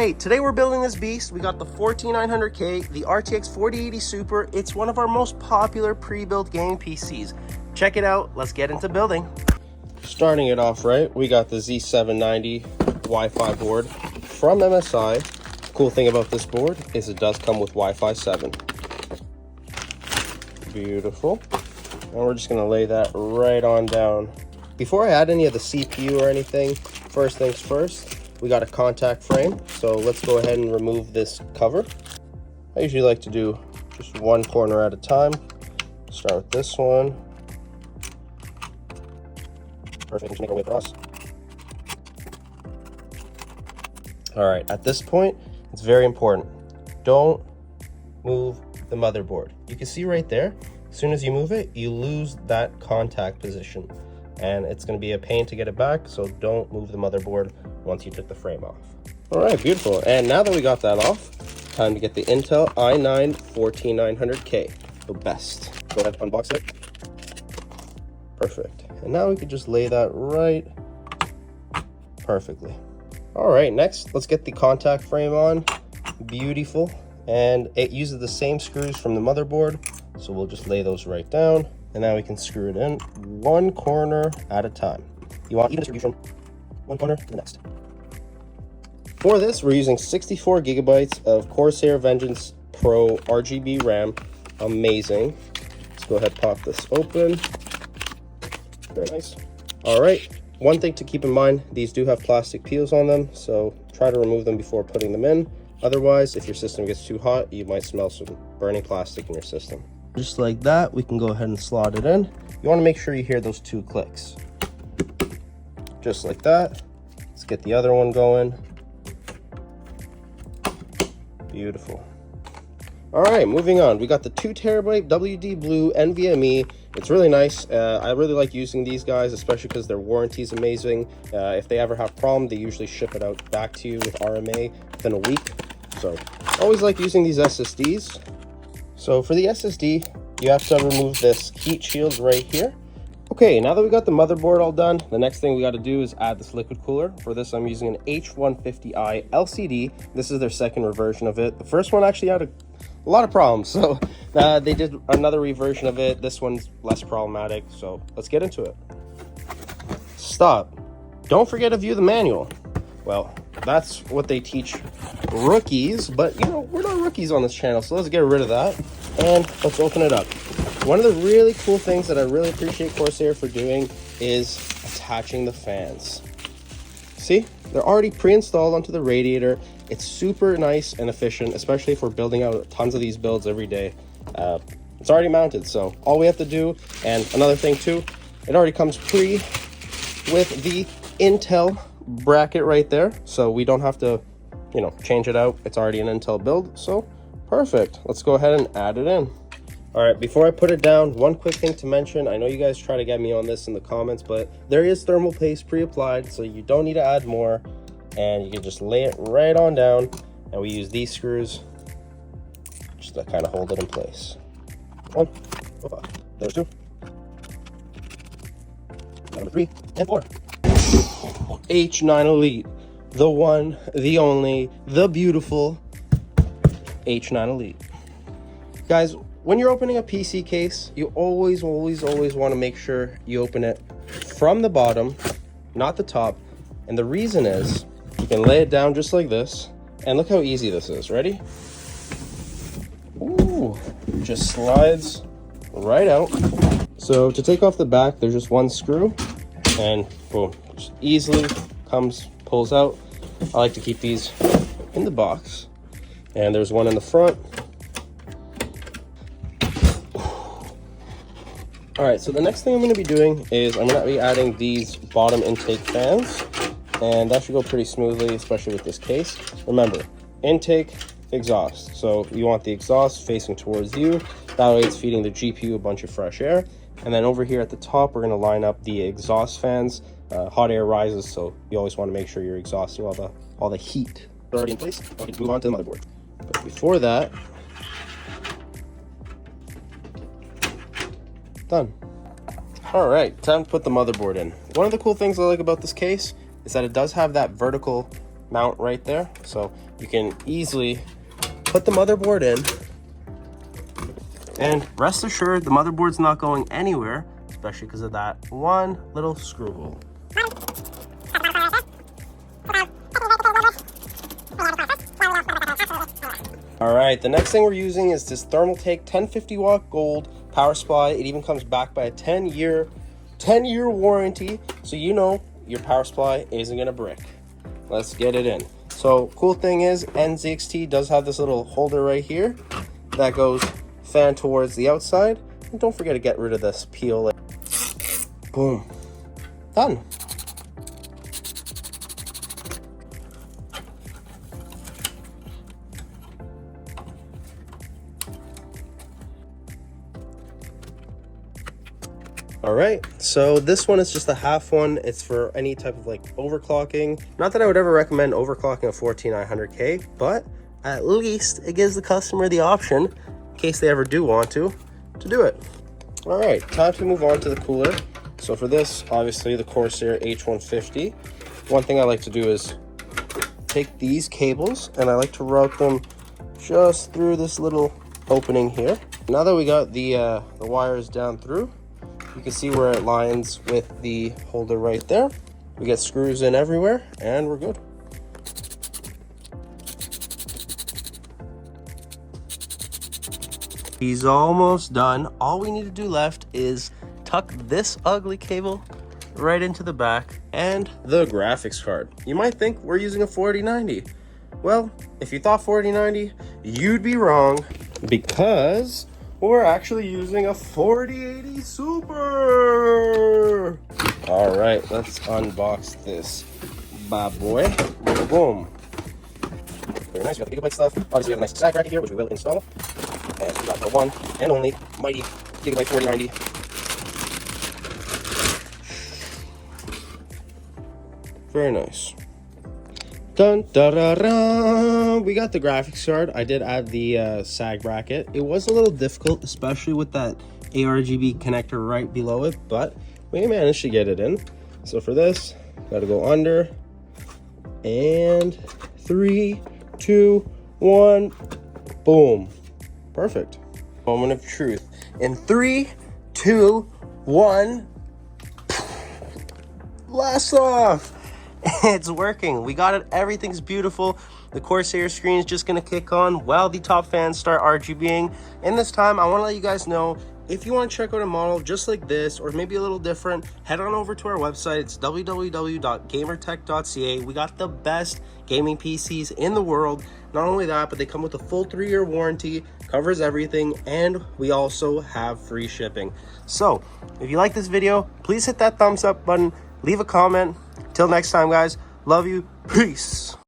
right, today we're building this beast. We got the 14900K, the RTX 4080 Super. It's one of our most popular pre-built gaming PCs. Check it out, let's get into building. Starting it off right, we got the Z790 Wi-Fi board from MSI. Cool thing about this board is it does come with Wi-Fi 7. Beautiful. And we're just gonna lay that right on down. Before I add any of the CPU or anything, first things first, we got a contact frame. So let's go ahead and remove this cover. I usually like to do just one corner at a time. Start with this one. Perfect, just make our way across. All right, at this point, it's very important. Don't move the motherboard. You can see right there, as soon as you move it, you lose that contact position. And it's going to be a pain to get it back, so don't move the motherboard once you took the frame off. All right, beautiful. And now that we got that off, time to get the Intel i9 14900K, the best. Go ahead, unbox it. Perfect. And now we can just lay that right perfectly. All right, next, let's get the contact frame on. Beautiful. And it uses the same screws from the motherboard, so we'll just lay those right down. And now we can screw it in one corner at a time. You want even distribution, one corner to the next. For this, we're using 64 gigabytes of Corsair Vengeance Pro RGB RAM. Amazing. Let's go ahead and pop this open. Very nice. All right, one thing to keep in mind, these do have plastic peels on them, so try to remove them before putting them in. Otherwise, if your system gets too hot, you might smell some burning plastic in your system. Just like that, we can go ahead and slot it in. You want to make sure you hear those 2 clicks. Just like that. Let's get the other one going. Beautiful. All right, moving on. We got the 2 terabyte WD Blue NVMe. It's really nice. I really like using these guys, especially because their warranty is amazing. If they ever have a problem, they usually ship it out back to you with RMA within a week. So always like using these SSDs. So for the SSD, you have to remove this heat shield right here. Okay, now that we got the motherboard all done, the next thing we got to do is add this liquid cooler. For this, I'm using an H150i LCD. This is their second reversion of it. The first one actually had a lot of problems, so they did another reversion of it. This one's less problematic, so let's get into it. Stop. Don't forget to view the manual. Well, that's what they teach rookies, but you know, we're not rookies on this channel, so let's get rid of that and let's open it up. One of the really cool things that I really appreciate Corsair for doing is attaching the fans. See, they're already pre-installed onto the radiator. It's super nice and efficient, especially if we're building out tons of these builds every day. It's already mounted, so all we have to do, and another thing too, it already comes pre with the Intel bracket right there, so we don't have to, you know, change it out. It's already an Intel build, so perfect. Let's go ahead and add it in. All right, before I put it down, one quick thing to mention. I know you guys try to get me on this in the comments, but there is thermal paste pre-applied, so you don't need to add more, and you can just lay it right on down, and we use these screws just to kind of hold it in place. 1, there's 2, number 3, and 4. H9 Elite, the one, the only, the beautiful H9 Elite. Guys, when you're opening a PC case, you always want to make sure you open it from the bottom, not the top. And the reason is, you can lay it down just like this, and look how easy this is. Ready? Ooh, just slides right out. So to take off the back, there's just one screw, and boom, just easily pulls out. I like to keep these in the box, and there's one in the front. All right, so the next thing I'm going to be doing is I'm going to be adding these bottom intake fans, and that should go pretty smoothly, especially with this case. Remember, intake, exhaust. So you want the exhaust facing towards you. That way it's feeding the GPU a bunch of fresh air. And then over here at the top, we're going to line up the exhaust fans. Hot air rises, so you always want to make sure you're exhausting all the heat already in place. Okay, move on to the motherboard. But before that, done. All right, time to put the motherboard in. One of the cool things I like about this case is that it does have that vertical mount right there, so you can easily put the motherboard in. And rest assured, the motherboard's not going anywhere, especially because of that one little screw hole. All right, the next thing we're using is this Thermaltake 1050 watt gold power supply. It even comes back by a 10-year warranty, so you know your power supply isn't gonna brick. Let's get it in. So cool thing is NZXT does have this little holder right here that goes fan towards the outside, and don't forget to get rid of this peel. Boom, done. All right, so this one is just a half one. It's for any type of like overclocking. Not that I would ever recommend overclocking a 14900K, but at least it gives the customer the option, in case they ever do want to do it. All right, time to move on to the cooler. So for this, obviously the Corsair H150. One thing I like to do is take these cables and I like to route them just through this little opening here. Now that we got the wires down through, you can see where it lines with the holder right there. We get screws in everywhere and we're good. He's almost done. All we need to do left is tuck this ugly cable right into the back and the graphics card. You might think we're using a 4090. Well, if you thought 4090, you'd be wrong, because we're actually using a 4080 Super. All right, let's unbox this bad boy. Boom. Very nice. We got the Gigabyte stuff. Obviously, we have a nice sag bracket here, which we will install. And we got the one and only mighty Gigabyte 4090. Very nice. Dun da da da! We got the graphics card. I did add the sag bracket. It was a little difficult, especially with that ARGB connector right below it, but we managed to get it in. So for this, gotta go under. And 3, 2, 1, boom. Perfect. Moment of truth. In 3, 2, 1, blast off! It's working. We got it. Everything's beautiful. The Corsair screen is just going to kick on while the top fans start RGBing. And this time, I want to let you guys know, if you want to check out a model just like this, or maybe a little different, head on over to our website. It's www.gamertech.ca. We got the best gaming PCs in the world. Not only that, but they come with a full 3-year warranty, covers everything, and we also have free shipping. So, if you like this video, please hit that thumbs up button, leave a comment. Till next time, guys. Love you. Peace.